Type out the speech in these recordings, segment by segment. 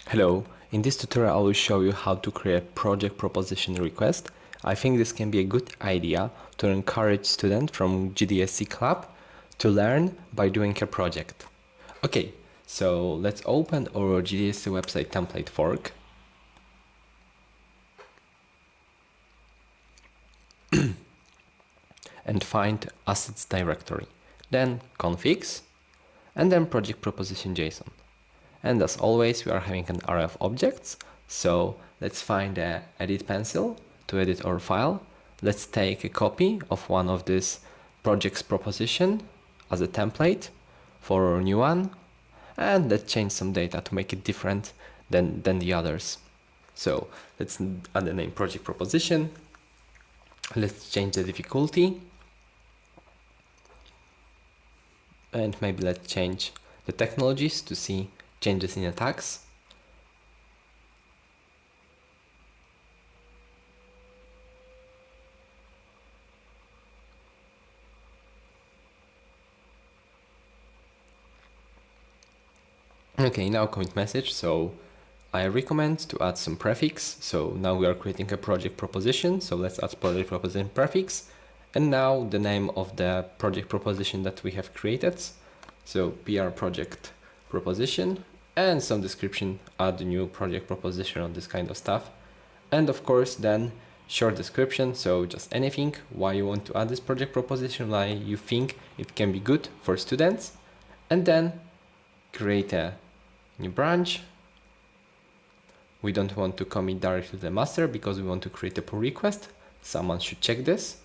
Hello, in this tutorial I will show you how to create project proposition request. I think this can be a good idea to encourage students from GDSC club to learn by doing a project. Okay, so let's open our GDSC website template fork. And find assets directory, then configs, and then project proposition JSON. And as always, we are having an array of objects. So let's find the edit pencil to edit our file. Let's take a copy of one of this project's proposition as a template for our new one. And let's change some data to make it different than the others. So let's add the name project proposition. Let's change the difficulty. And maybe let's change the technologies to see changes in attacks. Okay, now commit message. So I recommend to add some prefix. So now we are creating a project proposition. So let's add project proposition prefix. And now the name of the project proposition that we have created. So PR project proposition, and some description, add the new project proposition on this kind of stuff. And of course then short description, so just anything, why you want to add this project proposition, why you think it can be good for students. And then create a new branch. We don't want to commit directly to the master because we want to create a pull request. Someone should check this.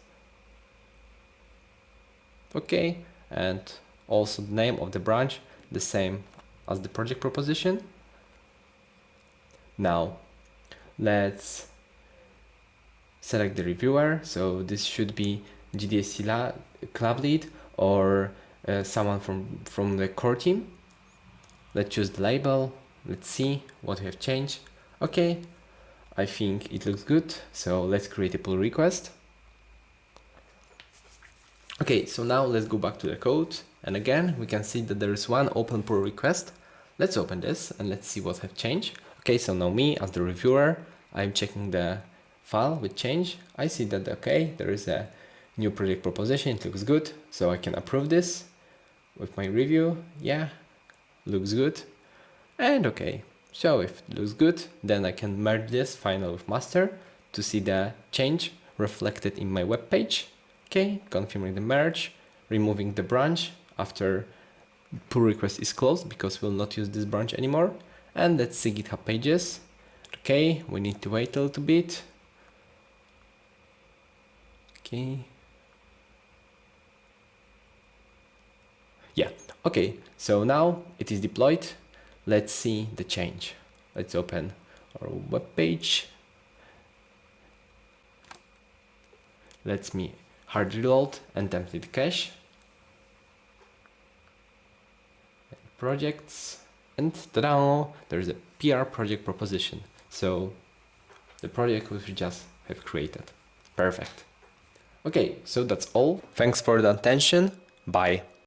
Okay, and also the name of the branch, the same as the project proposition. Now let's select the reviewer. So this should be GDSC club lead or someone from the core team. Let's choose the label. Let's see what we have changed. Okay, I think it looks good. So let's create a pull request. Okay, so now let's go back to the code. And again, we can see that there is one open pull request. Let's open this and let's see what have changed. Okay, so now me as the reviewer, I'm checking the file with change. I see that, okay, there is a new project proposition. It looks good. So I can approve this with my review. Yeah, looks good. And okay, so if it looks good, then I can merge this final with master to see the change reflected in my web page. Okay, confirming the merge, removing the branch after pull request is closed because we'll not use this branch anymore. And let's see GitHub pages. Okay, we need to wait a little bit. Okay. Yeah, okay, so now it is deployed. Let's see the change. Let's open our web page. Let me hard reload and empty the cache. Projects, and ta-da! There's a PR project proposition. So the project which we just have created. Perfect. Okay, so that's all. Thanks for the attention. Bye.